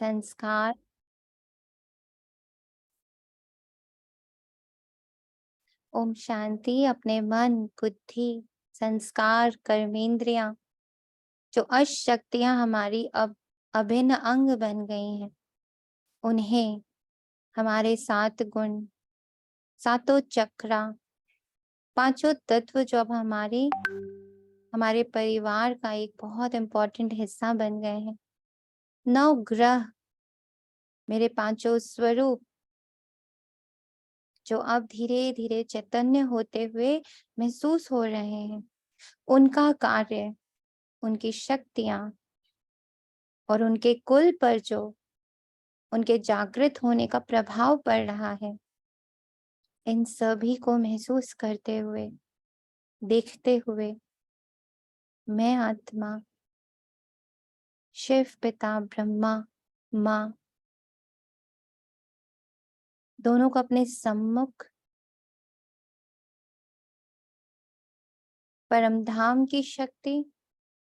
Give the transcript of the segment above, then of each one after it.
संस्कार, ओम शांति। अपने मन, बुद्धि, संस्कार, कर्मेंद्रियां जो अष्टशक्तियां हमारी अब अभिन्न अंग बन गई हैं, उन्हें हमारे 7 गुण, सातों चक्रा, पांचों तत्व जो अब हमारे परिवार का एक बहुत इम्पोर्टेंट हिस्सा बन गए हैं। 9 ग्रह, मेरे पांचों स्वरूप जो अब धीरे धीरे चैतन्य होते हुए महसूस हो रहे हैं, उनका कार्य, उनकी शक्तियां और उनके कुल पर जो उनके जागृत होने का प्रभाव पड़ रहा है, इन सभी को महसूस करते हुए, देखते हुए, मैं आत्मा, शिव पिता ब्रह्मा, माँ, दोनों को अपने सम्मुख परम धाम की शक्ति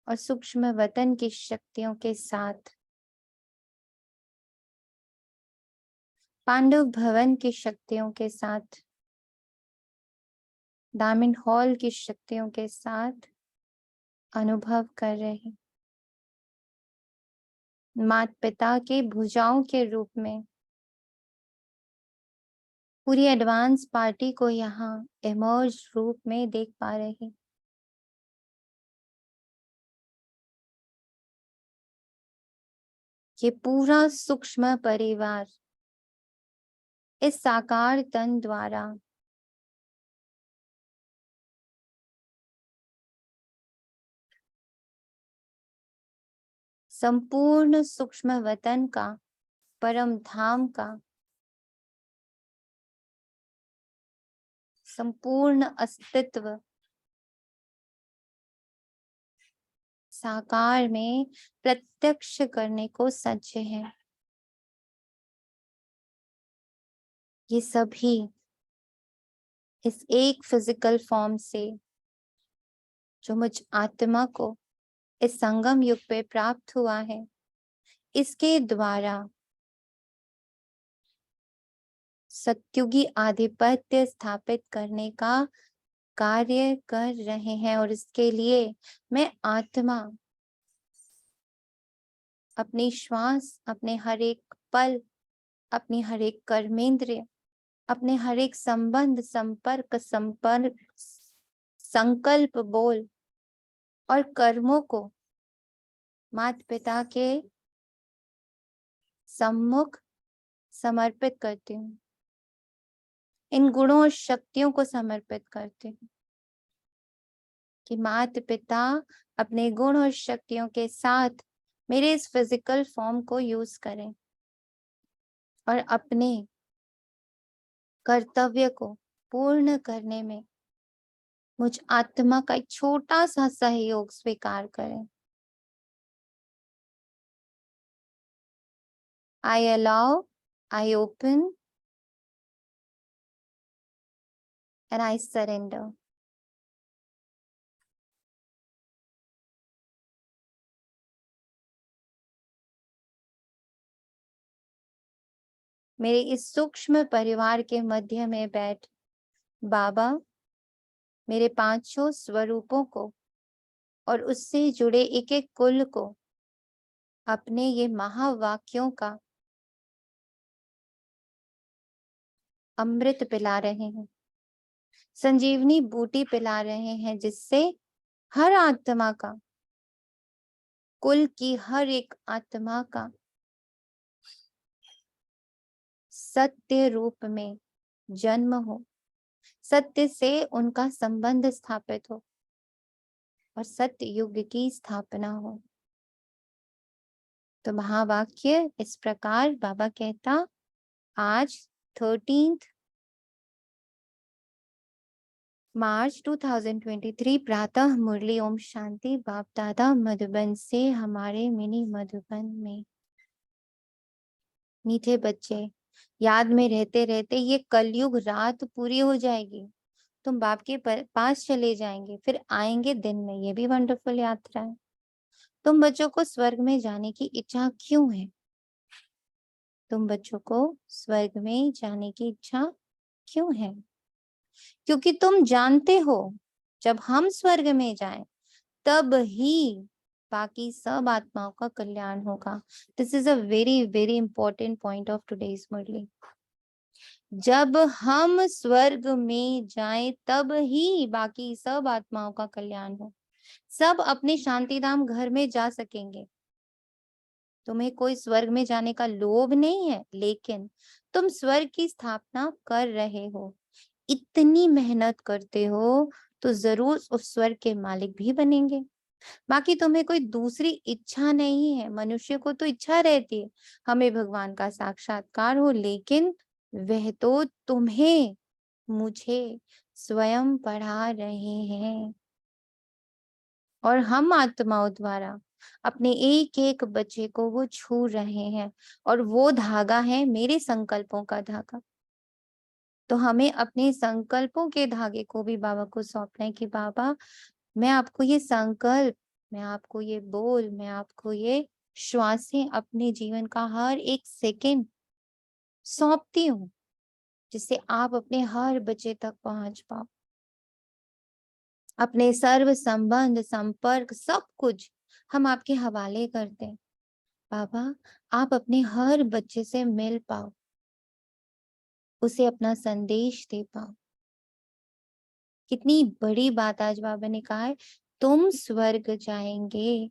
और सूक्ष्म वतन की शक्तियों के साथ, पांडव भवन की शक्तियों के साथ, डायमंड हॉल की शक्तियों के साथ अनुभव कर रहे हैं। माता पिता के भुजाओं के रूप में पूरी एडवांस पार्टी को यहाँ इमर्ज रूप में देख पा रहे हैं। ये पूरा सूक्ष्म परिवार इस साकार तन द्वारा संपूर्ण सूक्ष्म वतन का, परम धाम का संपूर्ण अस्तित्व साकार में प्रत्यक्ष करने को सज्ज है। ये सभी इस एक फिजिकल फॉर्म से जो मुझ आत्मा को इस संगम युग पे प्राप्त हुआ है, इसके द्वारा सत्युगी आधिपत्य स्थापित करने का कार्य कर रहे हैं। और इसके लिए मैं आत्मा अपनी श्वास, अपने हर एक पल, अपनी हर एक कर्मेंद्रिय, अपने हर एक संबंध, संपर्क, संकल्प, बोल और कर्मों को माता पिता के सम्मुख समर्पित करती हूँ। इन गुणों और शक्तियों को समर्पित करती हूँ कि माता पिता अपने गुण और शक्तियों के साथ मेरे इस फिजिकल फॉर्म को यूज करें और अपने कर्तव्य को पूर्ण करने में मुझ आत्मा का एक छोटा सा सहयोग स्वीकार करें। I allow, I open and I surrender. मेरे इस सूक्ष्म परिवार के मध्य में बैठ बाबा मेरे पांचों स्वरूपों को और उससे जुड़े एक एक कुल को अपने ये महावाक्यों का अमृत पिला रहे हैं, संजीवनी बूटी पिला रहे हैं, जिससे हर आत्मा का, कुल की हर एक आत्मा का सत्य रूप में जन्म हो, सत्य से उनका संबंध स्थापित हो और सत्य युग की स्थापना हो। तो महावाक्य इस प्रकार बाबा कहता, आज 13 मार्च 2023 प्रातः मुरली ओम शांति बाप दादा मधुबन से हमारे मिनी मधुबन में। मीठे बच्चे, याद में रहते रहते ये कलयुग रात पूरी हो जाएगी, तुम बाप के पास चले जाएंगे, फिर आएंगे दिन में। ये भी वंडरफुल यात्रा है। तुम बच्चों को स्वर्ग में जाने की इच्छा क्यों है? तुम बच्चों को स्वर्ग में जाने की इच्छा क्यों है? क्योंकि तुम जानते हो जब हम स्वर्ग में जाएं तब ही बाकी सब आत्माओं का कल्याण होगा। This is a very very important point of today's Murli. जब हम स्वर्ग में जाएं तब ही बाकी सब आत्माओं का कल्याण हो, सब अपने शांतिधाम घर में जा सकेंगे। तुम्हें कोई स्वर्ग में जाने का लोभ नहीं है, लेकिन तुम स्वर्ग की स्थापना कर रहे हो, इतनी मेहनत करते हो तो जरूर उस स्वर्ग के मालिक भी बनेंगे। बाकी तुम्हें कोई दूसरी इच्छा नहीं है। मनुष्य को तो इच्छा रहती है हमें भगवान का साक्षात्कार हो, लेकिन वह तो तुम्हें मुझे स्वयं पढ़ा रहे हैं और हम आत्माओं द्वारा अपने एक एक बच्चे को वो छू रहे हैं, और वो धागा है मेरे संकल्पों का धागा। तो हमें अपने संकल्पों के धागे को भी बाबा को सौंपना है कि बाबा, मैं आपको ये संकल्प, मैं आपको ये बोल, मैं आपको ये श्वासें, अपने जीवन का हर एक सेकंड सौंपती हूँ, जिससे आप अपने हर बच्चे तक पहुंच पाओ। अपने सर्व संबंध संपर्क सब कुछ हम आपके हवाले करते हैं बाबा। आप अपने हर बच्चे से मिल पाओ, उसे अपना संदेश दे पाओ। कितनी बड़ी बात आज बाबा ने कहा है, तुम स्वर्ग जाएंगे।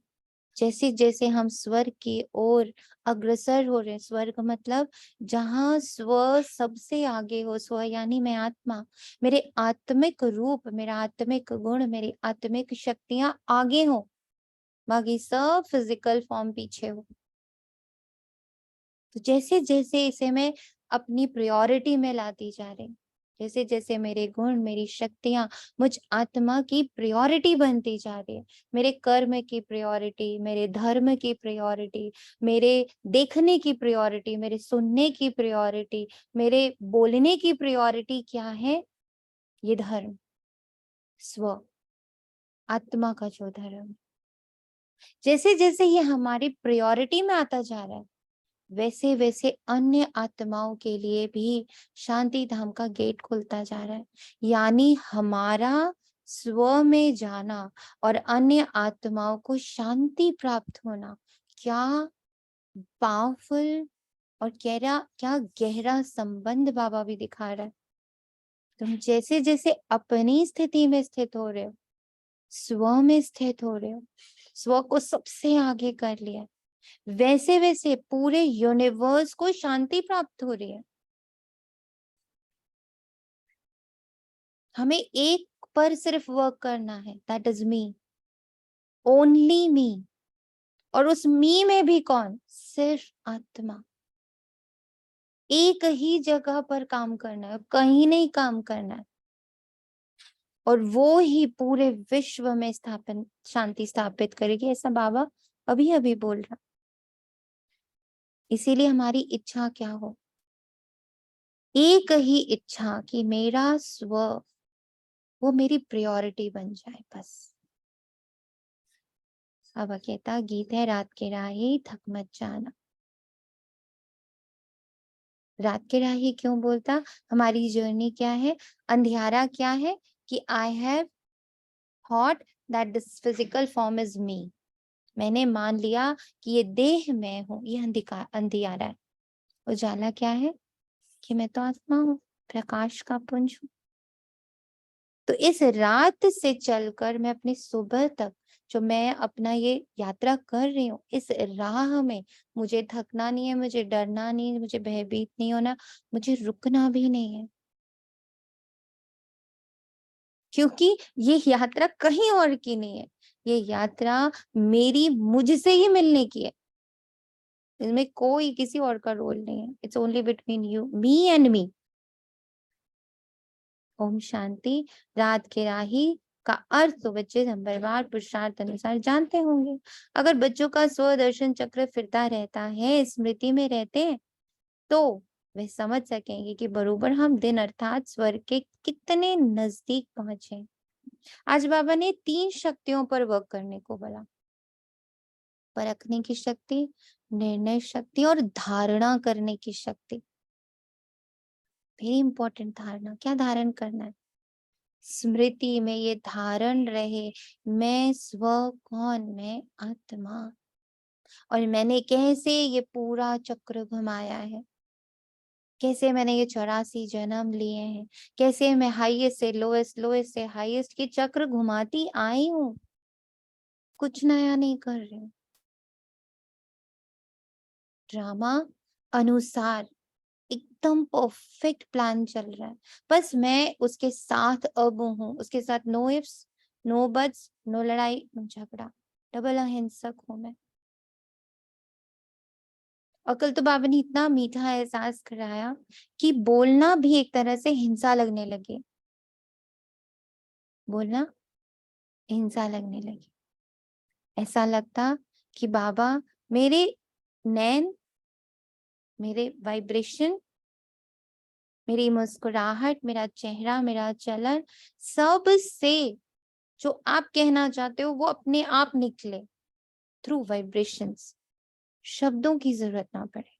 जैसे जैसे हम स्वर्ग की ओर अग्रसर हो रहे, स्वर्ग मतलब जहाँ स्व सबसे आगे हो, स्व यानी मैं आत्मा, मेरे आत्मिक रूप, मेरा आत्मिक गुण, मेरी आत्मिक शक्तियां आगे हो, बाकी सब फिजिकल फॉर्म पीछे हो। तो जैसे जैसे इसे मैं अपनी प्रायोरिटी में लाती जा रही, जैसे जैसे मेरे गुण, मेरी शक्तियां मुझ आत्मा की प्रायोरिटी बनती जा रही है, मेरे कर्म की प्रायोरिटी, मेरे धर्म की प्रायोरिटी, मेरे देखने की प्रायोरिटी, मेरे सुनने की प्रायोरिटी, मेरे बोलने की प्रायोरिटी क्या है? ये धर्म, स्व, आत्मा का जो धर्म। जैसे जैसे ये हमारी प्रायोरिटी में आता जा रहा है, वैसे वैसे अन्य आत्माओं के लिए भी शांति धाम का गेट खुलता जा रहा है। यानी हमारा स्व में जाना और अन्य आत्माओं को शांति प्राप्त होना, क्या पावरफुल और क्या गहरा संबंध बाबा भी दिखा रहा है। तुम जैसे जैसे अपनी स्थिति में स्थित हो रहे हो, स्व में स्थित हो रहे हो, स्व को सबसे आगे कर लिया, वैसे वैसे पूरे यूनिवर्स को शांति प्राप्त हो रही है। हमें एक पर सिर्फ वर्क करना है, that is me, only me. और उस मी में भी कौन? सिर्फ आत्मा। एक ही जगह पर काम करना है, कहीं नहीं काम करना है, और वो ही पूरे विश्व में स्थापन शांति स्थापित करेगी, ऐसा बाबा अभी अभी बोल रहा। इसीलिए हमारी इच्छा क्या हो? एक ही इच्छा कि मेरा स्व वो मेरी प्रायोरिटी बन जाए, बस। बाबा कहता गीत है, रात के राही थक मत जाना। रात के राही क्यों बोलता? हमारी जर्नी क्या है, अंधियारा क्या है कि I have thought that this physical form is me. मैंने मान लिया कि ये देह मैं हूं, ये अंधियारा है। उजाला क्या है कि मैं तो आत्मा हूँ, प्रकाश का पुंज हूँ। तो इस रात से चलकर मैं अपनी सुबह तक जो मैं अपना ये यात्रा कर रही हूँ, इस राह में मुझे थकना नहीं है, मुझे डरना नहीं है, मुझे भयभीत नहीं होना, मुझे रुकना भी नहीं है। क्योंकि ये यात्रा कहीं और की नहीं है, ये यात्रा मेरी मुझसे ही मिलने की है। इसमें कोई किसी और का रोल नहीं है। It's only between you, me and me. ओम शांति। रात के राही का अर्थ तो बच्चे संभरवार पुरुषार्थ अनुसार जानते होंगे। अगर बच्चों का स्वदर्शन चक्र फिरता रहता है, स्मृति में रहते हैं, तो वे समझ सकेंगे कि बरोबर हम दिन अर्थात स्वर्ग के कितने नजदीक पहुंचे। आज बाबा ने 3 शक्तियों पर वर्क करने को बोला। परखने की शक्ति, निर्णय शक्ति और धारणा करने की शक्ति। वेरी इंपॉर्टेंट धारणा। क्या धारण करना है? स्मृति में ये धारण रहे, मैं स्व कौन, मैं आत्मा, और मैंने कैसे ये पूरा चक्र घुमाया है, कैसे मैंने ये 84 जन्म लिए हैं, कैसे मैं हाईएस्ट से लोएस्ट, लोएस्ट से हाईएस्ट की चक्र घुमाती आई हूँ, कुछ नया नहीं कर रही हूँ। ड्रामा अनुसार एकदम परफेक्ट प्लान चल रहा है, बस मैं उसके साथ अब हूँ, उसके साथ no ifs, no buts, no लड़ाई, नो झगड़ा, डबल अहिंसक हूं मैं। और कल तो बाबा ने इतना मीठा एहसास कराया कि बोलना भी एक तरह से हिंसा लगने लगे, बोलना हिंसा लगने लगी। ऐसा लगता कि बाबा मेरे नैन, मेरे वाइब्रेशन, मेरी मुस्कुराहट, मेरा चेहरा, मेरा चलन, सब से जो आप कहना चाहते हो वो अपने आप निकले थ्रू वाइब्रेशंस, शब्दों की जरूरत ना पड़े,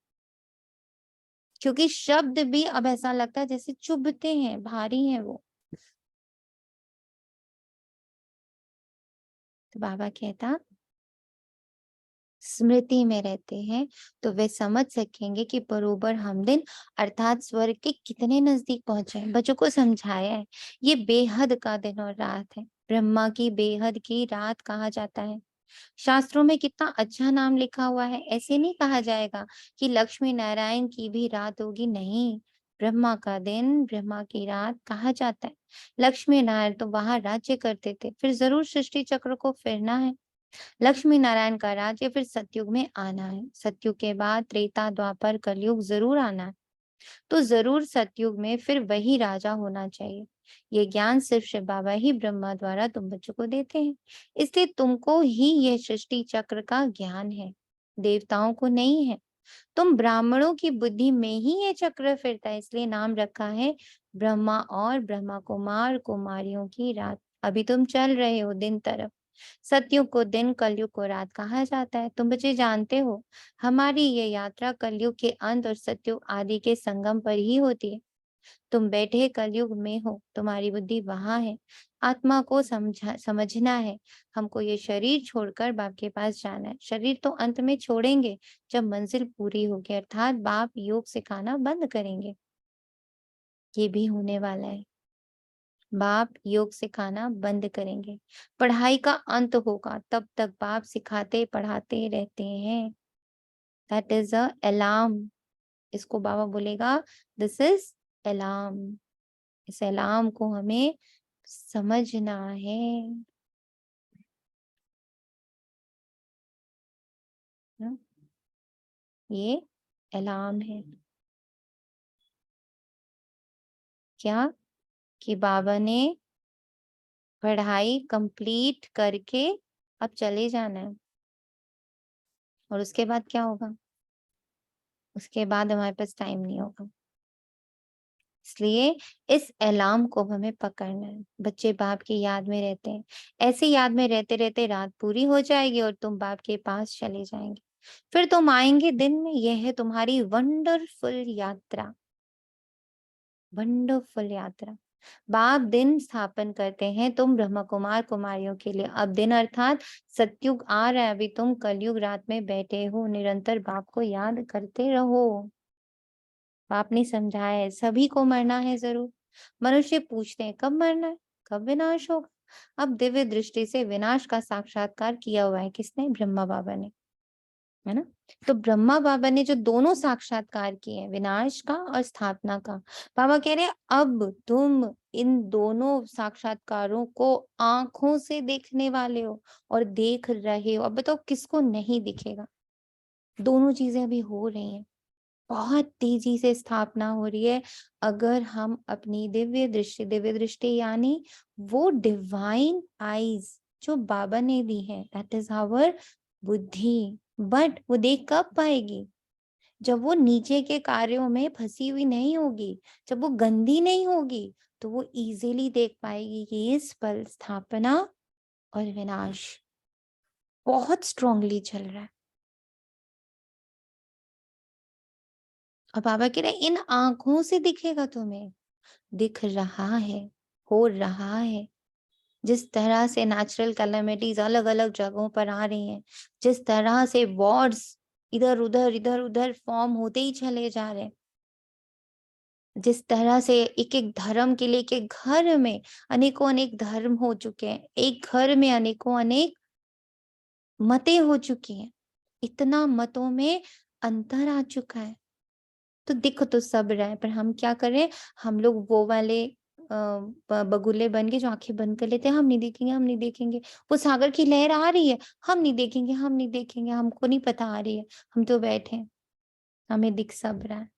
क्योंकि शब्द भी अब ऐसा लगता है जैसे चुभते हैं, भारी हैं वो। तो बाबा कहता स्मृति में रहते हैं तो वे समझ सकेंगे कि बरोबर हम दिन अर्थात स्वर्ग के कितने नजदीक पहुंचे हैं। बच्चों को समझाया है ये बेहद का दिन और रात है, ब्रह्मा की बेहद की रात कहा जाता है। शास्त्रों में कितना अच्छा नाम लिखा हुआ है। ऐसे नहीं कहा जाएगा कि लक्ष्मी नारायण की भी रात होगी, नहीं, ब्रह्मा का दिन, ब्रह्मा की रात कहा जाता है। लक्ष्मी नारायण तो वहां राज्य करते थे, फिर जरूर सृष्टि चक्र को फिरना है। लक्ष्मी नारायण का राज्य फिर सतयुग में आना है, सतयुग के बाद त्रेता द्वापर कलयुग जरूर आना है, तो जरूर सतयुग में फिर वही राजा होना चाहिए। ये ज्ञान सिर्फ शिव बाबा ही ब्रह्मा द्वारा तुम बच्चों को देते हैं, इसलिए तुमको ही यह सृष्टि चक्र का ज्ञान है, देवताओं को नहीं है। तुम ब्राह्मणों की बुद्धि में ही ये चक्र फिरता है, इसलिए नाम रखा है ब्रह्मा और ब्रह्मा कुमार कुमारियों की रात। अभी तुम चल रहे हो दिन तरफ, सतयुग को दिन, कलयुग को रात कहा जाता है। तुम बच्चे जानते हो हमारी ये यात्रा कलयुग के अंत और सतयुग आदि के संगम पर ही होती है। तुम बैठे कलयुग में हो, तुम्हारी बुद्धि वहां है, आत्मा को समझना है। हमको ये शरीर छोड़कर बाप के पास जाना है। शरीर तो अंत में छोड़ेंगे जब मंजिल पूरी होगी, अर्थात बाप योग सिखाना बंद करेंगे। ये भी होने वाला है, बाप योग सिखाना बंद करेंगे, पढ़ाई का अंत होगा, तब तक बाप सिखाते पढ़ाते रहते हैं। That is a alarm. इसको बाबा बोलेगा दिस इज अलार्म। इस अलार्म को हमें समझना है। ना? ये अलार्म है क्या, कि बाबा ने पढ़ाई कंप्लीट करके अब चले जाना है, और उसके बाद क्या होगा? उसके बाद हमारे पास टाइम नहीं होगा। इसलिए इस अलार्म को हमें पकड़ना है। बच्चे बाप की याद में रहते हैं, ऐसे याद में रहते रहते रात पूरी हो जाएगी और तुम बाप के पास चले जाएंगे। फिर तुम आएंगे दिन में। यह है तुम्हारी वंडरफुल यात्रा, वंडरफुल यात्रा। बाप दिन स्थापन करते हैं तुम ब्रह्म कुमार कुमारियों के लिए। अब दिन अर्थात सतयुग आ रहा है, अभी तुम कलयुग रात में बैठे हो, निरंतर बाप को याद करते रहो। बाप ने समझाया है सभी को मरना है जरूर। मनुष्य पूछते हैं कब मरना है, कब विनाश होगा। अब दिव्य दृष्टि से विनाश का साक्षात्कार किया हुआ है किसने? ब्रह्मा बाबा ने, है ना। तो ब्रह्मा बाबा ने जो दोनों साक्षात्कार किए हैं, विनाश का और स्थापना का, बाबा कह रहे हैं अब तुम इन दोनों साक्षात्कारों को आंखों से देखने वाले हो और देख रहे हो। अब बताओ किसको नहीं दिखेगा? दोनों चीजें अभी हो रही हैं, बहुत तेजी से स्थापना हो रही है। अगर हम अपनी दिव्य दृष्टि यानी वो डिवाइन आईज जो बाबा ने दी है, दैट इज आवर बुद्धि। बट वो देख कब पाएगी? जब वो नीचे के कार्यों में फंसी हुई नहीं होगी, जब वो गंदी नहीं होगी, तो वो इजीली देख पाएगी कि इस पल स्थापना और विनाश, बहुत स्ट्रांगली चल रहा है। और बाबा कह रहे इन आंखों से दिखेगा तुम्हें, दिख रहा है, हो रहा है। जिस तरह से नेचुरल कैलेमिटीज अलग अलग जगहों पर आ रही हैं, जिस तरह से वॉर्स इधर उधर फॉर्म होते ही चले जा रहे हैं, जिस तरह से एक एक धर्म के लिए, एक एक घर में अनेकों अनेक धर्म हो चुके हैं, एक घर में अनेकों अनेक मतें हो चुकी हैं, इतना मतों में अंतर आ चुका है। तो दिख तो सब रहा है, पर हम क्या करें, हम लोग वो वाले बगुले बन के जो आंखें बंद कर लेते हैं, हम नहीं देखेंगे, हम नहीं देखेंगे। वो सागर की लहर आ रही है, हम नहीं देखेंगे, हम नहीं देखेंगे, हमको नहीं पता आ रही है, हम तो बैठे हैं, हमें दिख सब रहा है।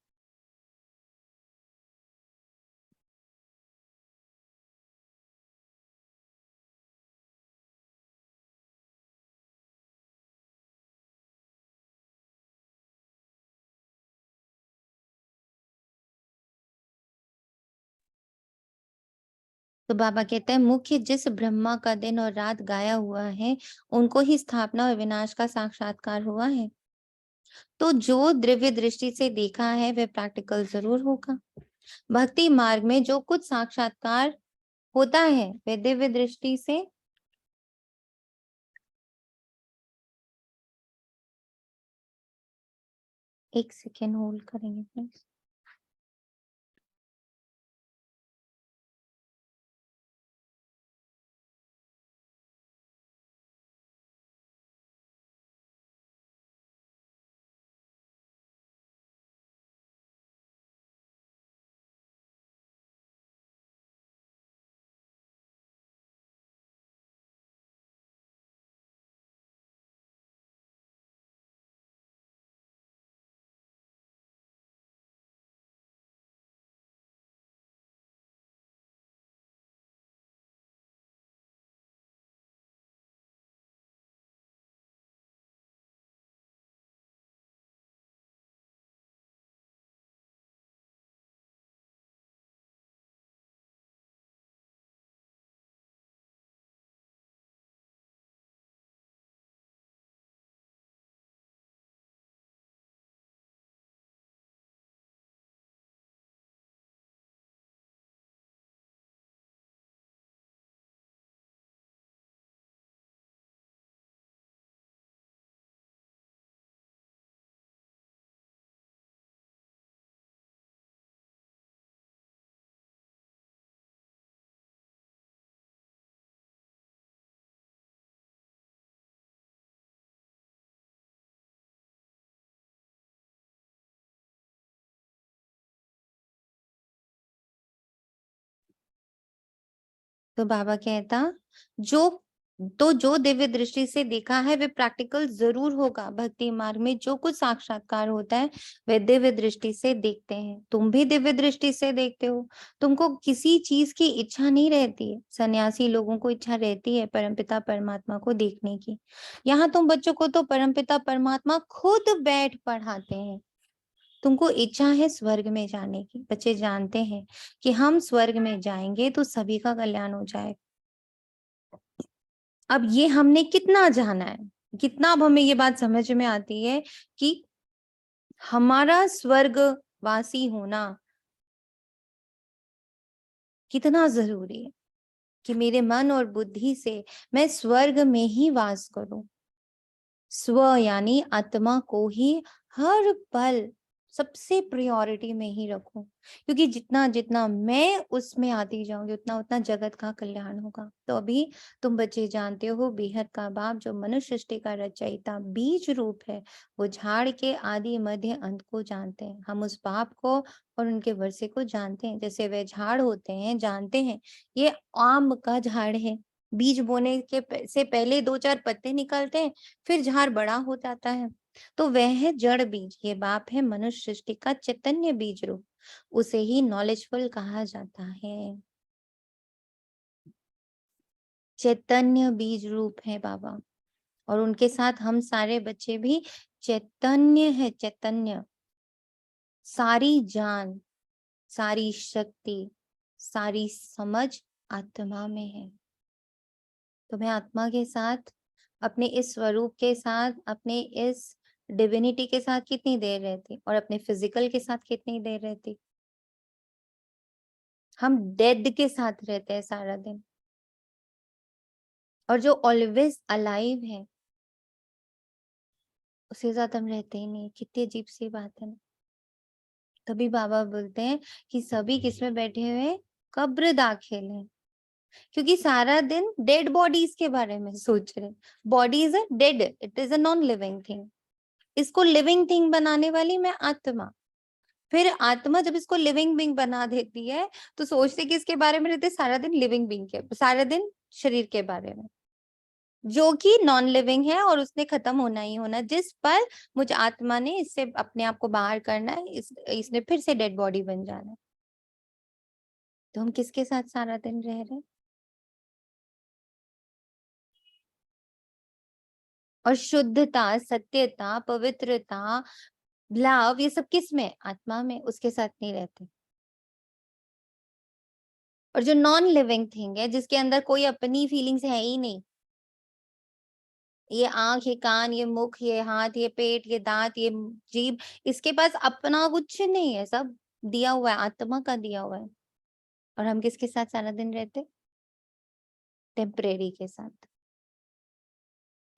तो बाबा कहते हैं मुख्य जिस ब्रह्मा का दिन और रात गाया हुआ है, उनको ही स्थापना और विनाश का साक्षात्कार हुआ है। तो जो द्रव्य दृष्टि से देखा है वह प्रैक्टिकल जरूर होगा। भक्ति मार्ग में जो कुछ साक्षात्कार होता है वह दिव्य दृष्टि से, एक सेकेंड होल्ड करेंगे प्लीज। तो बाबा कहता जो जो दिव्य दृष्टि से देखा है वे प्रैक्टिकल जरूर होगा। भक्ति मार्ग में जो कुछ साक्षात्कार होता है वे दिव्य दृष्टि से देखते हैं। तुम भी दिव्य दृष्टि से देखते हो, तुमको किसी चीज की इच्छा नहीं रहती है। सन्यासी लोगों को इच्छा रहती है परमपिता परमात्मा को देखने की। यहाँ तुम बच्चों को तो परमपिता परमात्मा खुद बैठ पढ़ाते हैं। तुमको इच्छा है स्वर्ग में जाने की, बच्चे जानते हैं कि हम स्वर्ग में जाएंगे तो सभी का कल्याण हो जाएगा। अब ये हमने कितना जाना है, कितना अब हमें ये बात समझ में आती है कि हमारा स्वर्गवासी होना कितना जरूरी है, कि मेरे मन और बुद्धि से मैं स्वर्ग में ही वास करूं। स्व यानी आत्मा को ही हर पल सबसे प्रायोरिटी में ही रखूं, क्योंकि जितना जितना मैं उसमें आती जाऊंगी उतना उतना जगत का कल्याण होगा। तो अभी तुम बच्चे जानते हो बेहद का बाप जो मनुष्य सृष्टि का रचयिता बीज रूप है, वो झाड़ के आदि मध्य अंत को जानते हैं। हम उस बाप को और उनके वर्षे को जानते हैं। जैसे वे झाड़ होते हैं, जानते हैं ये आम का झाड़ है, बीज बोने के से पहले दो चार पत्ते निकलते हैं, फिर झाड़ बड़ा हो जाता है। तो वह है जड़ बीज, ये बाप है मनुष्य सृष्टि का चैतन्य बीज रूप, उसे ही नॉलेजफुल कहा जाता है। चैतन्य बीज रूप है बाबा, और उनके साथ हम सारे बच्चे भी चैतन्य है। चैतन्य, सारी जान, सारी शक्ति, सारी समझ आत्मा में है। तो मैं आत्मा के साथ अपने इस स्वरूप के साथ, अपने इस डिविनिटी के साथ कितनी देर रहती और अपने फिजिकल के साथ कितनी देर रहती? हम डेड के साथ रहते हैं सारा दिन, और जो ऑलवेज अलाइव है उसके साथ हम रहते ही नहीं। कितनी अजीब सी बात है ना। तभी बाबा बोलते हैं कि सभी किसमें बैठे हुए हैं? कब्र दाखिल है, क्योंकि सारा दिन डेड बॉडीज के बारे में सोच रहे। Body is a dead, it is a non living thing. इसको लिविंग थिंग बनाने वाली मैं आत्मा। फिर आत्मा जब इसको लिविंग बीइंग बना देती है तो सोचते कि इसके बारे में रहते सारा दिन लिविंग बीइंग के, सारा दिन शरीर के बारे में, जो कि नॉन लिविंग है और उसने खत्म होना ही होना। जिस पर मुझ आत्मा ने इससे अपने आप को बाहर करना है, इसने फिर से डेड बॉडी बन जाना है। तो हम किसके साथ सारा दिन रह रहे हैं? और शुद्धता, सत्यता, पवित्रता, लव, ये सब किस में? आत्मा में। उसके साथ नहीं रहते। और जो नॉन लिविंग थिंग है, जिसके अंदर कोई अपनी फीलिंग्स है ही नहीं, ये आंख, ये कान, ये मुख, ये हाथ, ये पेट, ये दांत, ये जीभ, इसके पास अपना कुछ नहीं है, सब दिया हुआ है, आत्मा का दिया हुआ है। और हम किसके साथ सारा दिन रहते? टेम्परेरी के साथ।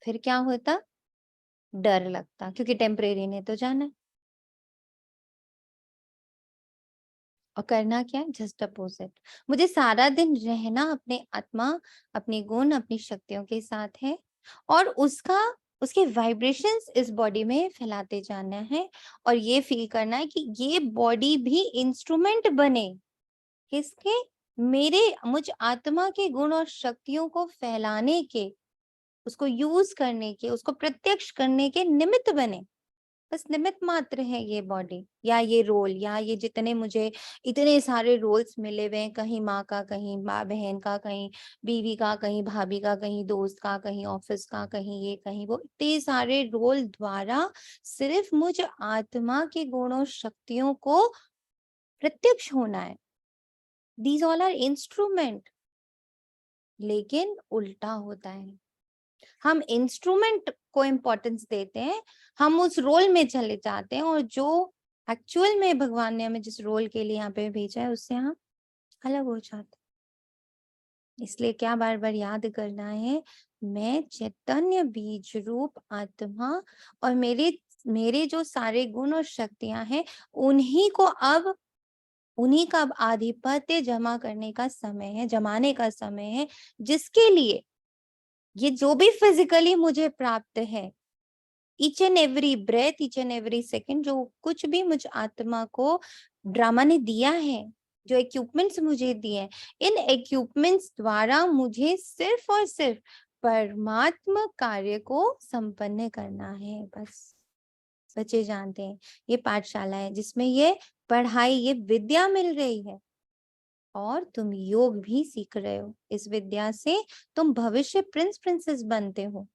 फिर क्या होता? डर लगता, क्योंकि टेम्परेरी ने तो जाना है। और करना क्या है? Just opposite. मुझे सारा दिन रहना अपने आत्मा, अपने गुण, अपनी शक्तियों के साथ है, और उसके वाइब्रेशंस इस बॉडी में फैलाते जाना है। और ये फील करना है कि ये बॉडी भी इंस्ट्रूमेंट बने किसके? मुझ आत्मा के गुण और शक्तियों को फैलाने के, उसको यूज करने के, उसको प्रत्यक्ष करने के निमित्त बने। बस निमित्त मात्र है ये बॉडी या ये रोल, या ये जितने मुझे इतने सारे रोल्स मिले हुए हैं, कहीं माँ का, कहीं माँ बहन का, कहीं बीवी का, कहीं भाभी का, कहीं दोस्त का, कहीं ऑफिस का, कहीं ये कहीं वो, इतने सारे रोल द्वारा सिर्फ मुझ आत्मा के गुणों शक्तियों को प्रत्यक्ष होना है। These all are instrument. लेकिन उल्टा होता है, हम इंस्ट्रूमेंट को इम्पोर्टेंस देते हैं, हम उस रोल में चले जाते हैं, और जो एक्चुअल में भगवान ने हमें जिस रोल के लिए यहाँ पे भेजा है उससे हम अलग हो जाते हैं। इसलिए क्या बार बार याद करना है, मैं चैतन्य बीज रूप आत्मा, और मेरे मेरे जो सारे गुण और शक्तियां हैं, उन्हीं को अब उन्हीं का अब आधिपत्य जमा करने का समय है, जमाने का समय है, जिसके लिए ये जो भी फिजिकली मुझे प्राप्त है, each and every breath, each and every second, जो कुछ भी मुझ आत्मा को ड्रामा ने दिया है, जो इक्विपमेंट्स मुझे दिए हैं, इन इक्विपमेंट्स द्वारा मुझे सिर्फ और सिर्फ परमात्मा कार्य को संपन्न करना है। बस बच्चे जानते हैं ये पाठशाला है जिसमें ये पढ़ाई, ये विद्या मिल रही है, और तुम योग भी सीख रहे हो। इस विद्या से तुम भविष्य प्रिंस प्रिंसेस बनते हो।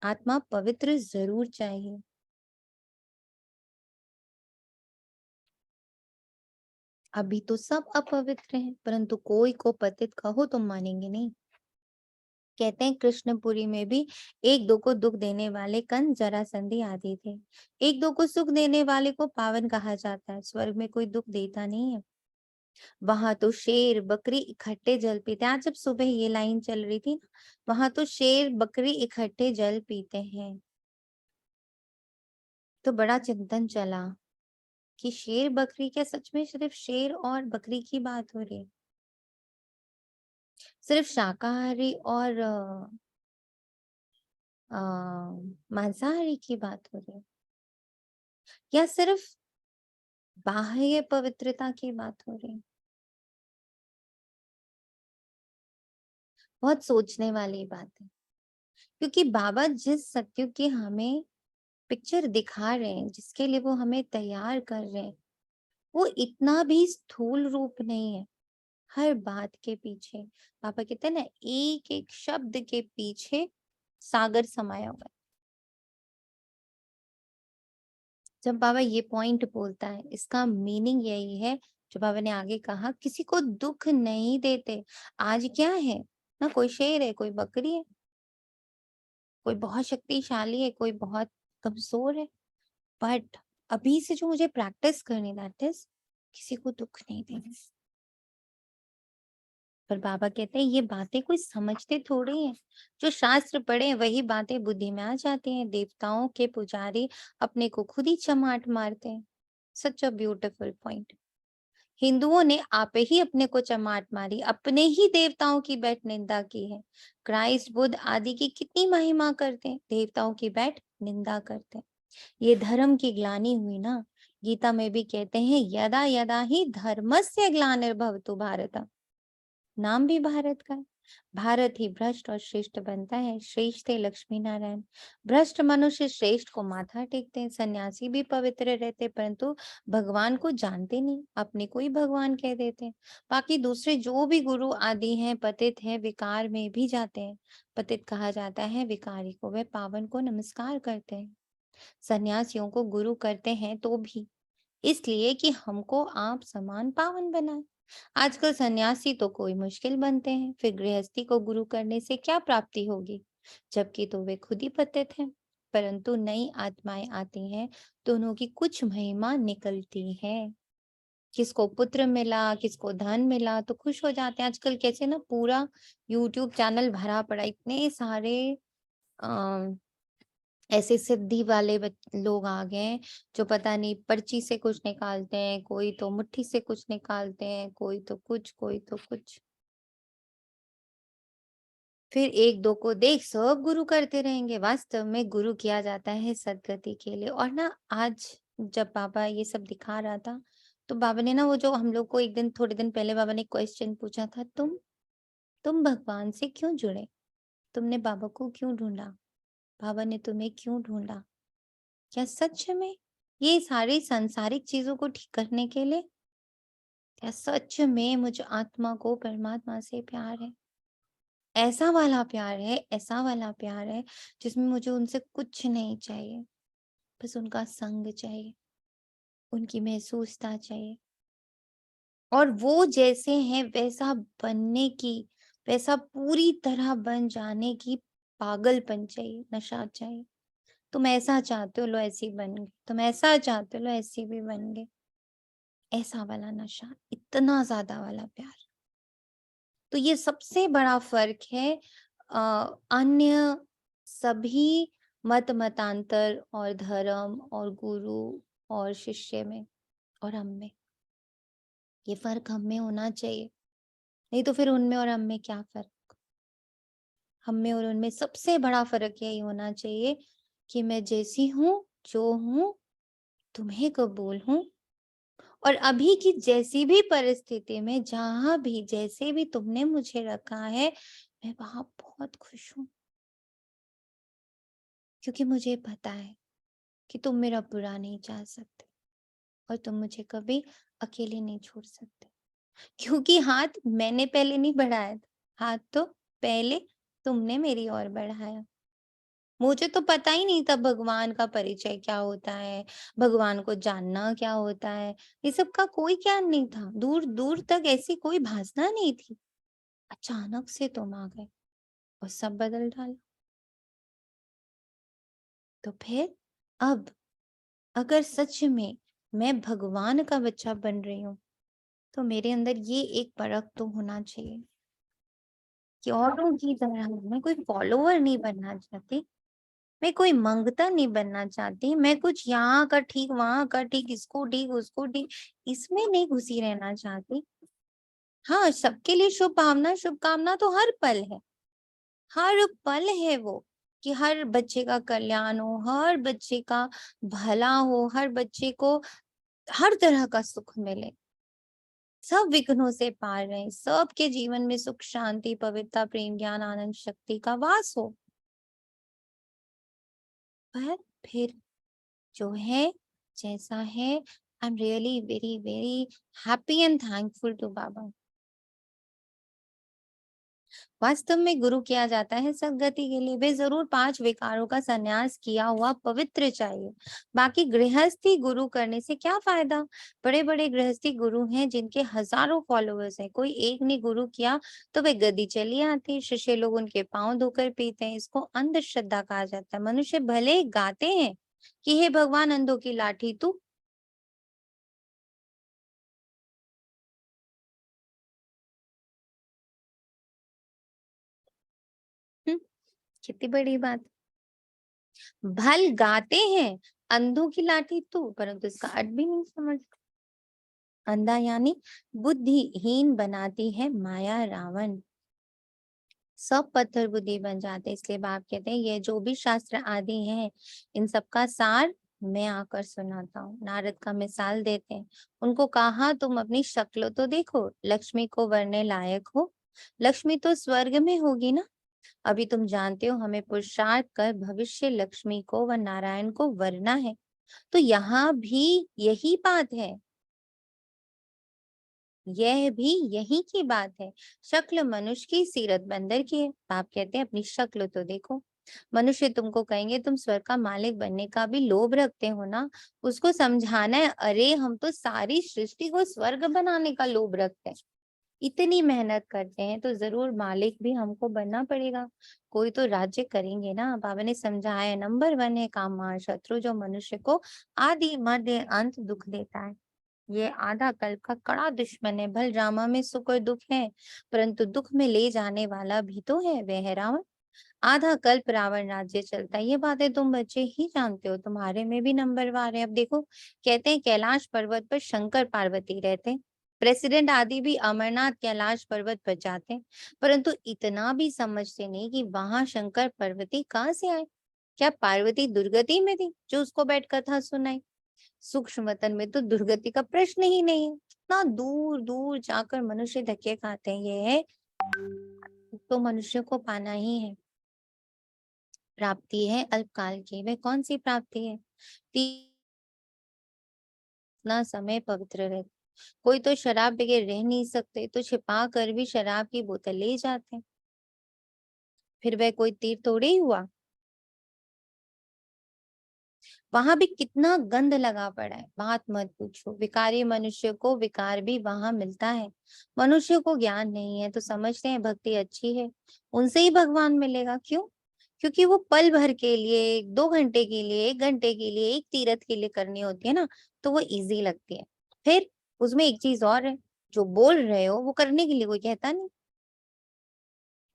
आत्मा पवित्र जरूर चाहिए। अभी तो सब अपवित्र हैं, परंतु कोई को पतित कहो तो मानेंगे नहीं। कहते हैं कृष्णपुरी में भी एक दो को दुख देने वाले कंस जरासंधी आदि थे। एक दो को सुख देने वाले को पावन कहा जाता है। स्वर्ग में कोई दुख देता नहीं है। वहां तो शेर बकरी इकट्ठे जल पीते हैं। आज जब सुबह ये लाइन चल रही थी ना, वहां तो शेर बकरी इकट्ठे जल पीते हैं। तो बड़ा चिंतन चला कि शेर बकरी, क्या सच में सिर्फ शेर और बकरी की बात हो रही है? सिर्फ शाकाहारी और मांसाहारी की बात हो रही है, या सिर्फ बाह्य पवित्रता की बात हो रही है? बहुत सोचने वाली बात है, क्योंकि बाबा जिस सत्य की हमें पिक्चर दिखा रहे हैं, जिसके लिए वो हमें तैयार कर रहे हैं, वो इतना भी स्थूल रूप नहीं है। हर बात के पीछे, पापा कहते हैं ना, एक एक शब्द के पीछे सागर समाया हुआ है। जब बाबा ये पॉइंट बोलता है, इसका मीनिंग यही है जो बाबा ने आगे कहा, किसी को दुख नहीं देते। आज क्या है ना, कोई शेर है, कोई बकरी है, कोई बहुत शक्तिशाली है, कोई बहुत कमज़ोर है। बट अभी से जो मुझे प्रैक्टिस करनी, दैट इज़ किसी को दुःख नहीं देना। पर बाबा कहते हैं ये बातें कोई समझते थोड़ी हैं। जो शास्त्र पढ़े हैं वही बातें बुद्धि में आ जाती हैं। देवताओं के पुजारी अपने को खुद ही चमाट मारते हैं। सच अ ब्यूटीफुल पॉइंट। हिंदुओं ने आपे ही अपने को चमाट मारी, अपने ही देवताओं की बैठ निंदा की है। क्राइस्ट, बुद्ध आदि की कितनी महिमा करते हैं, देवताओं की बैठ निंदा करते हैं। ये धर्म की ग्लानि हुई ना। गीता में भी कहते हैं यदा यदा ही धर्मस्य ग्लानिर्भवतु भारत। नाम भी भारत का है। भारत ही भ्रष्ट और श्रेष्ठ बनता है। श्रेष्ठ थे लक्ष्मी नारायण। भ्रष्ट मनुष्य श्रेष्ठ को माथा टेकते हैं। सन्यासी भी पवित्र रहते परंतु भगवान को जानते नहीं, अपने को ही भगवान कह देते हैं। बाकी दूसरे जो भी गुरु आदि हैं पतित हैं, विकार में भी जाते हैं। पतित कहा जाता है विकारी को, वे पावन को नमस्कार करते हैं। सन्यासियों को गुरु करते हैं तो भी इसलिए कि हमको आप समान पावन बनाए। आजकल सन्यासी तो कोई मुश्किल बनते हैं, फिर गृहस्थी को गुरु करने से क्या प्राप्ति होगी, जबकि तो वे खुद ही पतित हैं। परंतु नई आत्माएं आती हैं तो उनकी कुछ महिमा निकलती है। किसको पुत्र मिला, किसको धन मिला तो खुश हो जाते हैं। आजकल कैसे ना पूरा यूट्यूब चैनल भरा पड़ा, इतने सारे ऐसे सिद्धि वाले लोग आ गए हैं जो पता नहीं पर्ची से कुछ निकालते हैं, कोई तो मुट्ठी से कुछ निकालते हैं, कोई तो कुछ, कोई तो कुछ। फिर एक दो को देख सब गुरु करते रहेंगे। वास्तव में गुरु किया जाता है सदगति के लिए। और ना आज जब बाबा ये सब दिखा रहा था तो बाबा ने ना वो जो हम लोग को एक दिन थोड़े दिन पहले बाबा ने क्वेश्चन पूछा था, तुम भगवान से क्यों जुड़े, तुमने बाबा को क्यों ढूंढा, बाबा ने तुम्हें क्यों ढूंढा, क्या सच में ये सारी सांसारिक चीजों को ठीक करने के लिए, क्या सच में मुझ आत्मा को परमात्मा से प्यार है, ऐसा वाला प्यार है, ऐसा वाला प्यार है जिसमें मुझे उनसे कुछ नहीं चाहिए, बस उनका संग चाहिए, उनकी महसूसता चाहिए और वो जैसे हैं वैसा बनने की, वैसा पूरी तरह बन जाने की पागलपन चाहिए, नशा चाहिए। तुम ऐसा चाहते हो लो ऐसी बन गए, तुम ऐसा चाहते हो लो ऐसी भी बन गए। ऐसा वाला नशा, इतना ज्यादा वाला प्यार। तो ये सबसे बड़ा फर्क है अन्य सभी मत मतांतर और धर्म और गुरु और शिष्य में और हम में। ये फर्क हम में होना चाहिए, नहीं तो फिर उनमें और हम में क्या फर्क। हम में और उनमें सबसे बड़ा फर्क यही होना चाहिए कि मैं जैसी हूँ, जो हूँ, तुम्हें कबूल हूँ और अभी की जैसी भी परिस्थिति में जहां भी जैसे भी तुमने मुझे रखा है मैं वहां बहुत खुश हूँ, क्योंकि मुझे पता है कि तुम मेरा बुरा नहीं चाह सकते और तुम मुझे कभी अकेले नहीं छोड़ सकते, क्योंकि हाथ मैंने पहले नहीं बढ़ाया था, हाथ तो पहले तुमने मेरी ओर बढ़ाया। मुझे तो पता ही नहीं था भगवान का परिचय क्या होता है, भगवान को जानना क्या होता है, ये सब का कोई ज्ञान नहीं था। दूर दूर तक ऐसी कोई भाषा नहीं थी। अचानक से तुम आ गए और सब बदल डाला। तो फिर अब अगर सच में मैं भगवान का बच्चा बन रही हूँ तो मेरे अंदर ये एक परख तो होना चाहिए कि औरों की तरह मैं कोई फॉलोवर नहीं बनना चाहती, मैं कोई मंगता नहीं बनना चाहती, मैं कुछ यहाँ का ठीक वहां का ठीक, इसको ठीक उसको ठीक, इसमें नहीं घुसी रहना चाहती। हाँ, सबके लिए शुभ भावना शुभकामना तो हर पल है, हर पल है वो, कि हर बच्चे का कल्याण हो, हर बच्चे का भला हो, हर बच्चे को हर तरह का सुख मिले, सब विघ्नों से पार रहे, सबके जीवन में सुख शांति पवित्रता प्रेम ज्ञान आनंद शक्ति का वास हो। पर फिर जो है जैसा है, I am really very very happy and thankful to Baba. वास्तव में गुरु किया जाता है सद्गति के लिए। वे जरूर 5 विकारों का संन्यास किया हुआ पवित्र चाहिए। बाकी गृहस्थी गुरु करने से क्या फायदा? बड़े बड़े गृहस्थी गुरु हैं जिनके हजारों फॉलोअर्स हैं, कोई एक ने गुरु किया तो वे गद्दी चली आती, शिष्य लोग उनके पांव धोकर पीते हैं। इसको अंधश्रद्धा कहा जाता है। मनुष्य भले ही गाते हैं कि हे भगवान अंधों की लाठी तू, कितनी बड़ी बात। भल गाते हैं अंधों की लाठी तू, परंतु इसका अर्थ भी नहीं समझ। अंधा यानी बुद्धिहीन बनाती है माया रावण। सब पत्थर बुद्धि बन जाते हैं। इसलिए बाप कहते हैं ये जो भी शास्त्र आदि हैं, इन सब का सार मैं आकर सुनाता हूँ। नारद का मिसाल देते हैं, उनको कहा तुम अपनी शक्ल तो देखो, लक्ष्मी को वरने लायक हो। लक्ष्मी तो स्वर्ग में होगी ना। अभी तुम जानते हो हमें पुरुषार्थ कर भविष्य लक्ष्मी को व नारायण को वरना है। तो यहाँ भी यही बात है, यह भी यही की बात है। शक्ल मनुष्य की, सीरत बंदर की है। आप कहते हैं अपनी शक्ल तो देखो। मनुष्य तुमको कहेंगे तुम स्वर्ग का मालिक बनने का भी लोभ रखते हो ना, उसको समझाना है, अरे हम तो सारी सृष्टि को स्वर्ग बनाने का लोभ रखते हैं। इतनी मेहनत करते हैं तो जरूर मालिक भी हमको बनना पड़ेगा। कोई तो राज्य करेंगे ना। बाबा ने समझाया, नंबर 1 है काम मार शत्रु, जो मनुष्य को आदि मध्य अंत दुख देता है। ये आधा कल्प का कड़ा दुश्मन है। भल ड्रामा में सुख और दुख है, परंतु दुख में ले जाने वाला भी तो है, वह है रावण। आधा कल्प रावण राज्य चलता है, ये बातें तुम बच्चे ही जानते हो। तुम्हारे में भी नंबरवार है। अब देखो, कहते हैं कैलाश पर्वत पर शंकर पार्वती रहते हैं। प्रेसिडेंट आदि भी अमरनाथ कैलाश पर्वत पर जाते हैं, परंतु इतना भी समझते नहीं कि वहां शंकर पार्वती कहाँ से आए। क्या पार्वती दुर्गति में थी जो उसको बैठ कथा सुनाई? सूक्ष्म वतन में तो दुर्गति का प्रश्न ही नहीं है। इतना दूर दूर जाकर मनुष्य धक्के खाते हैं। ये है तो मनुष्य को पाना ही है। प्राप्ति है अल्पकाल की। वह कौन सी प्राप्ति है? इतना समय पवित्र रहे। कोई तो शराब बगैर रह नहीं सकते, तो छिपा कर भी शराब की बोतल ले जाते हैं। फिर वह कोई तीर थोड़े ही हुआ। वहां भी कितना गंध लगा पड़ा है, बात मत पूछो। विकारी मनुष्य को विकार भी वहां मिलता है। मनुष्य को ज्ञान नहीं है तो समझते हैं भक्ति अच्छी है, उनसे ही भगवान मिलेगा। क्यों? क्योंकि वो पल भर के लिए, 2 घंटे के लिए, 1 घंटे के लिए, एक तीरथ के लिए करनी होती है ना, तो वो इजी लगती है। फिर उसमें एक चीज और है, जो बोल रहे हो वो करने के लिए कोई कहता नहीं।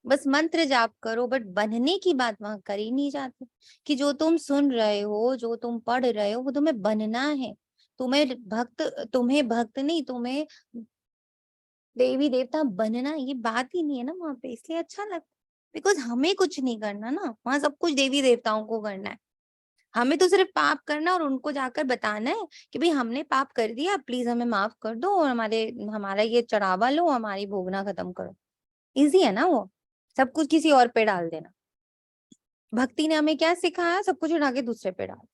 बस मंत्र जाप करो, बट बनने की बात वहां करी नहीं जाती। कि जो तुम सुन रहे हो, जो तुम पढ़ रहे हो, वो तुम्हें बनना है। तुम्हें भक्त नहीं, तुम्हें देवी देवता बनना, ये बात ही नहीं है ना वहां पे। इसलिए अच्छा लगता, बिकॉज हमें कुछ नहीं करना ना, वहां सब कुछ देवी देवताओं को करना है। हमें तो सिर्फ पाप करना और उनको जाकर बताना है कि भाई हमने पाप कर दिया, प्लीज हमें माफ कर दो और हमारा ये चढ़ावा लो, हमारी भोगना खत्म करो। इजी है ना वो, सब कुछ किसी और पे डाल देना। भक्ति ने हमें क्या सिखाया? सब कुछ उठा के दूसरे पे डाल।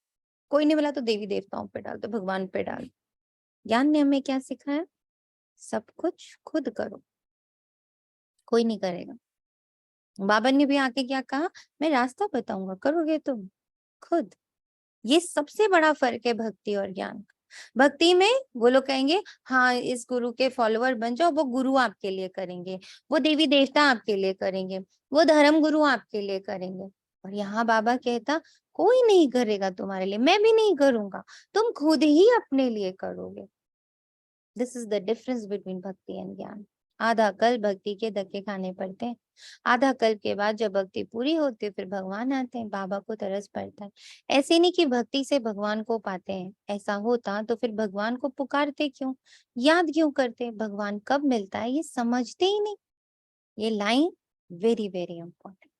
कोई नहीं बोला तो देवी देवताओं पे डाल, तो भगवान पे डाल। ज्ञान ने हमें क्या सिखाया? सब कुछ खुद करो, कोई नहीं करेगा। बाबा ने भी आके क्या कहा? मैं रास्ता बताऊंगा, करोगे तुम खुद। ये सबसे बड़ा फर्क है भक्ति और ज्ञान का। भक्ति में वो लोग कहेंगे हाँ इस गुरु के फॉलोअर बन जाओ, वो गुरु आपके लिए करेंगे, वो देवी देवता आपके लिए करेंगे, वो धर्म गुरु आपके लिए करेंगे। और यहाँ बाबा कहता कोई नहीं करेगा तुम्हारे लिए, मैं भी नहीं करूंगा, तुम खुद ही अपने लिए करोगे। This is the difference between भक्ति एंड ज्ञान। आधा कल भक्ति के धक्के खाने पड़ते हैं। आधा कल के बाद जब भक्ति पूरी होती है फिर भगवान आते हैं, बाबा को तरस पड़ता है। ऐसे नहीं कि भक्ति से भगवान को पाते हैं, ऐसा होता तो फिर भगवान को पुकारते क्यों, याद क्यों करते? भगवान कब मिलता है ये समझते ही नहीं। ये लाइन वेरी वेरी इंपॉर्टेंट।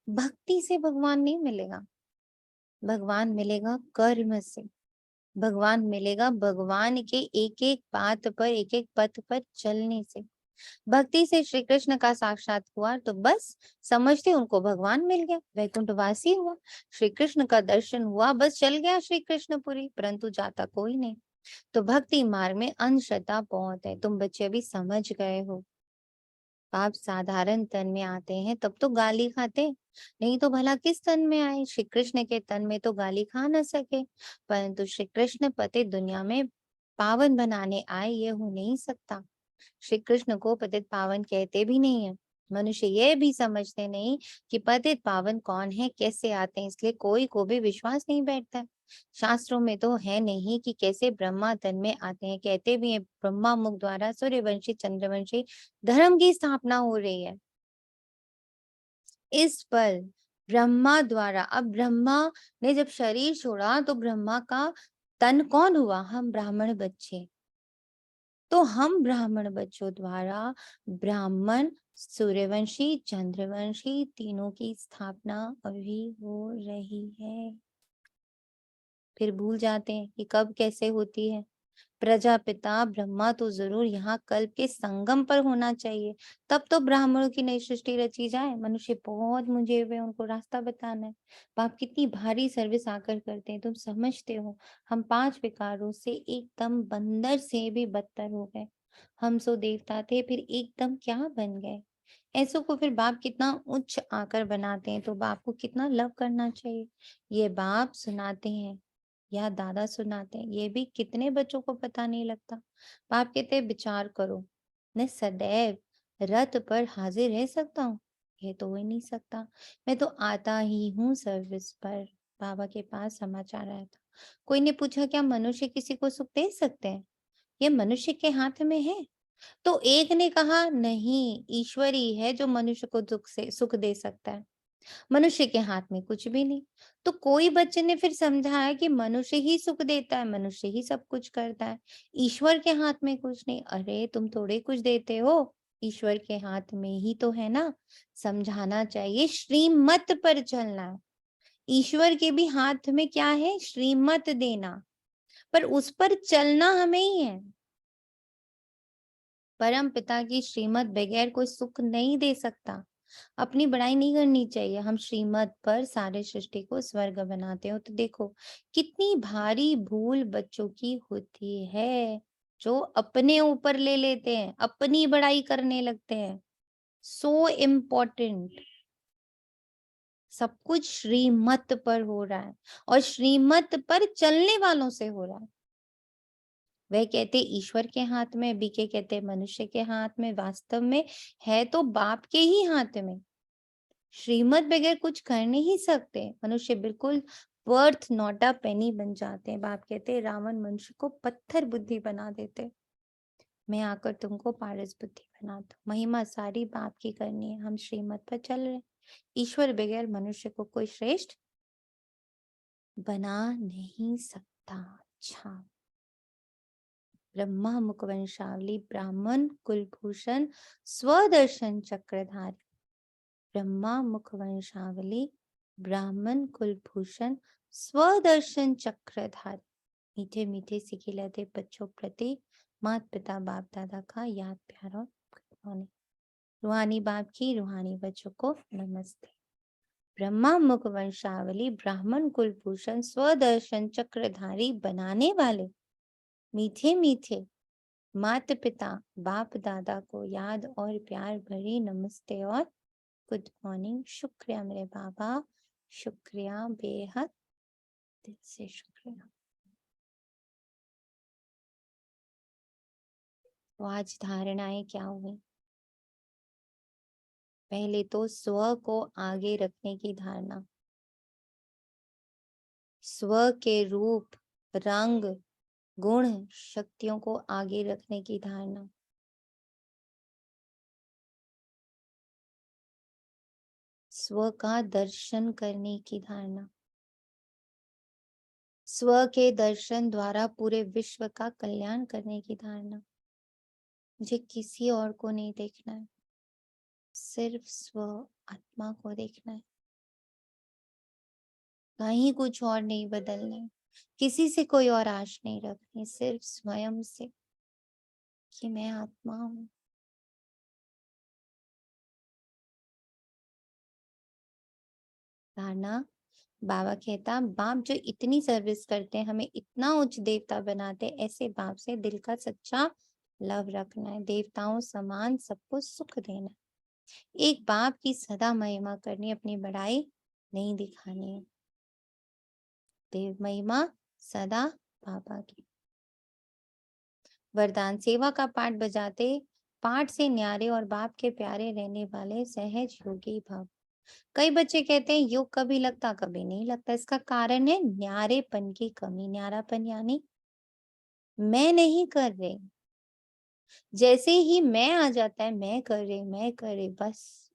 भक्ति से भगवान नहीं मिलेगा, भगवान मिलेगा कर्म से। भगवान मिलेगा भगवान के एक एक बात पर, एक एक पथ पर चलने से। भक्ति से श्री कृष्ण का साक्षात हुआ तो बस समझते उनको भगवान मिल गया, वैकुंठवासी हुआ। श्री कृष्ण का दर्शन हुआ, बस चल गया श्री कृष्णपुरी, परंतु जाता कोई नहीं। तो भक्ति मार्ग में अंधश्रद्धा बहुत है, तुम बच्चे अभी समझ गए हो। बाप साधारण तन में आते हैं तब तो गाली खाते, नहीं तो भला किस तन में आए? श्री कृष्ण के तन में तो गाली खा न सके, परंतु श्री कृष्ण पतित दुनिया में पावन बनाने आए, ये हो नहीं सकता। श्री कृष्ण को पतित पावन कहते भी नहीं है। मनुष्य ये भी समझते नहीं कि पतित पावन कौन है, कैसे आते हैं, इसलिए कोई को भी विश्वास नहीं बैठता है। शास्त्रों में तो है नहीं कि कैसे ब्रह्मा तन में आते हैं, कहते भी हैं ब्रह्मा मुख द्वारा सूर्यवंशी चंद्रवंशी धर्म की स्थापना हो रही है इस पल ब्रह्मा द्वारा। अब ब्रह्मा ने जब शरीर छोड़ा तो ब्रह्मा का तन कौन हुआ? हम ब्राह्मण बच्चे। तो हम ब्राह्मण बच्चों द्वारा ब्राह्मण सूर्यवंशी चंद्रवंशी तीनों की स्थापना अभी हो रही है। फिर भूल जाते हैं कि कब कैसे होती है। प्रजापिता ब्रह्मा तो जरूर यहाँ कल्प के संगम पर होना चाहिए, तब तो ब्राह्मणों की नई सृष्टि रची जाए। मनुष्य बहुत मुझे हुए, उनको रास्ता बताना है। बाप कितनी भारी सर्विस आकर करते हैं, तुम समझते हो? हम 5 विकारों से एकदम बंदर से भी बदतर हो गए। हम सो देवता थे, फिर एकदम क्या बन गए। ऐसों को फिर बाप कितना उच्च आकर बनाते हैं, तो बाप को कितना लव करना चाहिए। ये बाप सुनाते हैं या दादा सुनाते हैं, ये भी कितने बच्चों को पता नहीं लगता। बाप कहते हैं विचार करो, मैं सदैव रथ पर हाजिर रह सकता हूँ? ये तो हो ही नहीं सकता। मैं तो आता ही हूँ सर्विस पर। बाबा के पास समाचार आया था, कोई ने पूछा क्या मनुष्य किसी को सुख दे सकते हैं? ये मनुष्य के हाथ में है। तो एक ने कहा नहीं, ईश्वर ही है जो मनुष्य को दुख से सुख दे सकता है, मनुष्य के हाथ में कुछ भी नहीं। तो कोई बच्चे ने फिर समझाया कि मनुष्य ही सुख देता है, मनुष्य ही सब कुछ करता है, ईश्वर के हाथ में कुछ नहीं। अरे तुम थोड़े कुछ देते हो, ईश्वर के हाथ में ही तो है ना। समझाना चाहिए, श्रीमत पर चलना है। ईश्वर के भी हाथ में क्या है? श्रीमत देना, पर उस पर चलना हमें ही है। परम पिता की श्रीमत बगैर कोई सुख नहीं दे सकता। अपनी बड़ाई नहीं करनी चाहिए। हम श्रीमत पर सारे सृष्टि को स्वर्ग बनाते हो, तो देखो कितनी भारी भूल बच्चों की होती है, जो अपने ऊपर ले लेते हैं, अपनी बड़ाई करने लगते हैं। सो इम्पोर्टेंट, सब कुछ श्रीमत पर हो रहा है और श्रीमत पर चलने वालों से हो रहा है। वह कहते ईश्वर के हाथ में, बीके कहते मनुष्य के हाथ में, वास्तव में है तो बाप के ही हाथ में। श्रीमत बगैर कुछ कर नहीं सकते। मनुष्य बिल्कुल वर्थ नॉट अ पेनी बन जाते हैं। बाप कहते रावण मनुष्य को पत्थर बुद्धि बना देते, मैं आकर तुमको पारस बुद्धि बना दू। महिमा सारी बाप की करनी है, हम श्रीमत पर चल रहे। ईश्वर बगैर मनुष्य को कोई श्रेष्ठ बना नहीं सकता। अच्छा, ब्रह्मा मुखवंशावली ब्राह्मण कुलभूषण स्वदर्शन चक्रधारी। ब्रह्मा मुखवंशावली ब्राह्मण कुलभूषण स्वदर्शन चक्रधारी। मीठे मीठे सिखिलते बच्चों प्रति माता पिता बाप दादा का याद प्यार और होने। रूहानी बाप की रूहानी बच्चों को नमस्ते। ब्रह्मा मुख वंशावली ब्राह्मण कुलभूषण स्वदर्शन चक्रधारी बनाने वाले मीठे मीठे माता पिता बाप दादा को याद और प्यार भरी नमस्ते और गुड मॉर्निंग। शुक्रिया मेरे बाबा, शुक्रिया, बेहद दिल से शुक्रिया। तो आज धारणाएं क्या हुई? पहले तो स्व को आगे रखने की धारणा, स्व के रूप रंग गुण शक्तियों को आगे रखने की धारणा, स्व का दर्शन करने की धारणा, स्व के दर्शन द्वारा पूरे विश्व का कल्याण करने की धारणा। मुझे किसी और को नहीं देखना है, सिर्फ स्व आत्मा को देखना है, कहीं कुछ और नहीं बदलना है, किसी से कोई और आश नहीं रखनी, सिर्फ स्वयं से कि मैं आत्मा हूँ। धारणा, बाबा कहता बाप जो इतनी सर्विस करते हैं, हमें इतना उच्च देवता बनाते हैं, ऐसे बाप से दिल का सच्चा लव रखना है, देवताओं समान सबको सुख देना है। एक बाप की सदा महिमा करनी, अपनी बड़ाई नहीं दिखानी है। देव महिमा सदा बाबा की। वरदान, सेवा का पाठ बजाते पाठ से न्यारे और बाप के प्यारे रहने वाले सहज योगी भव। कई बच्चे कहते हैं योग कभी लगता कभी नहीं लगता। इसका कारण है न्यारेपन की कमी। न्यारापन यानी मैं नहीं कर रही, जैसे ही मैं आ जाता है मैं कर रही बस।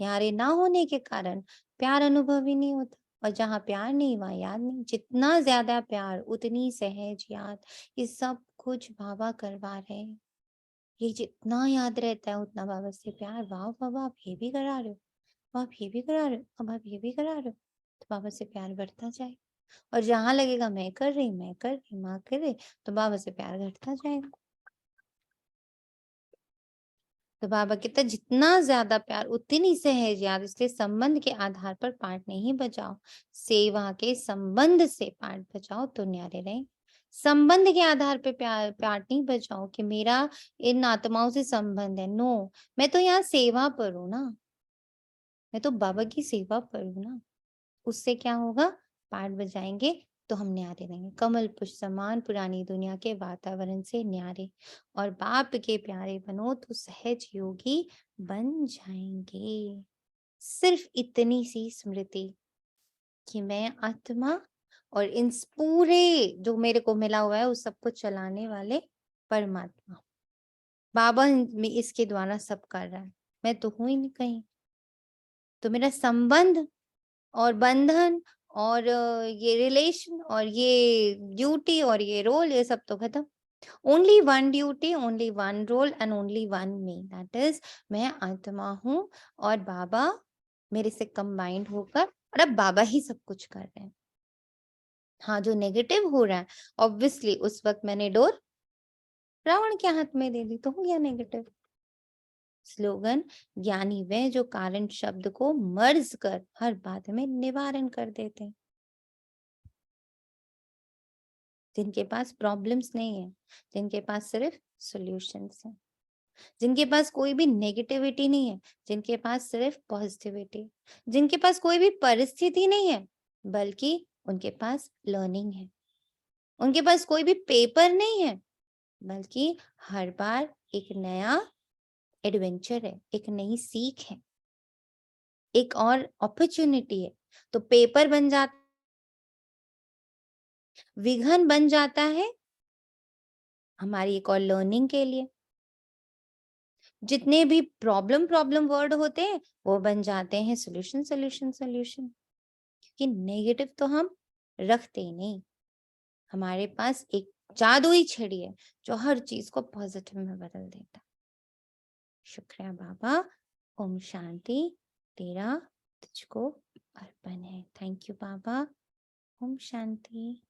न्यारे ना होने के कारण प्यार अनुभव ही नहीं होता, और जहाँ प्यार नहीं वहां याद नहीं। जितना ज्यादा प्यार उतनी सहज याद। ये सब कुछ बाबा करवा रहे हैं। ये जितना याद रहता है उतना बाबा से प्यार। वाह बाबा आप ये भी करा रहे हो, आप ये भी करा रहे हो, अब आप ये भी करा रहे हो, तो बाबा से प्यार बढ़ता जाए। और जहां लगेगा मैं कर रही, मैं कर रही, माँ कर रही, तो बाबा से प्यार घटता जाएगा। तो बाबा कहते जितना ज्यादा प्यार उतनी सहज याद। इसलिए संबंध के आधार पर पाठ नहीं बजाओ, सेवा के संबंध से पाठ बजाओ तो न्यारे रहे। संबंध के आधार पे प्यार पाठ नहीं बजाओ कि मेरा इन आत्माओं से संबंध है। नो, मैं तो यहाँ सेवा पर हूँ ना, मैं तो बाबा की सेवा पर हूँ ना। उससे क्या होगा, पाठ बजाएंगे तो हम न्यारे रहेंगे। कमल पुष्प समान पुरानी दुनिया के वातावरण से न्यारे, और बाप के प्यारे बनो तो सहज योगी बन जाएंगे। सिर्फ इतनी सी स्मृति कि मैं आत्मा और इन पूरे जो मेरे को मिला हुआ है उस सबको चलाने वाले परमात्मा, बाबा में इसके द्वारा सब कर रहा है। मैं तो हूं ही नहीं कहीं। तो मेरा संबंध और बंधन और ये रिलेशन और ये ड्यूटी और ये रोल, ये सब तो खत्म। Only one duty, only one role and only one me, that is मैं आत्मा हूँ और बाबा मेरे से कंबाइंड होकर, और अब बाबा ही सब कुछ कर रहे हैं। हाँ, जो नेगेटिव हो रहा है ऑब्वियसली उस वक्त मैंने डोर रावण के हाथ में दे दी तो हो गया नेगेटिव। स्लोगन, ज्ञानी वह जो कारण शब्द को मर्ज कर हर बात में निवारण कर देते हैं। जिनके पास प्रॉब्लम्स नहीं है, जिनके पास सिर्फ सॉल्यूशंस हैं, जिनके पास कोई भी नेगेटिविटी नहीं है, जिनके पास सिर्फ पॉजिटिविटी, जिनके पास कोई भी परिस्थिति नहीं है बल्कि उनके पास लर्निंग है, उनके पास कोई भी पेपर नहीं है बल्कि हर बार एक नया एडवेंचर है, एक नई सीख है, एक और अपॉर्चुनिटी है। तो पेपर बन जाता, विघन बन जाता है हमारी एक और लर्निंग के लिए। जितने भी प्रॉब्लम प्रॉब्लम वर्ड होते हैं वो बन जाते हैं सॉल्यूशन सॉल्यूशन सॉल्यूशन। क्योंकि नेगेटिव तो हम रखते ही नहीं। हमारे पास एक जादुई छड़ी है जो हर चीज को पॉजिटिव में बदल देता। शुक्रिया बाबा। ओम शांति। तेरा तुझको अर्पण है। थैंक यू बाबा। ओम शांति।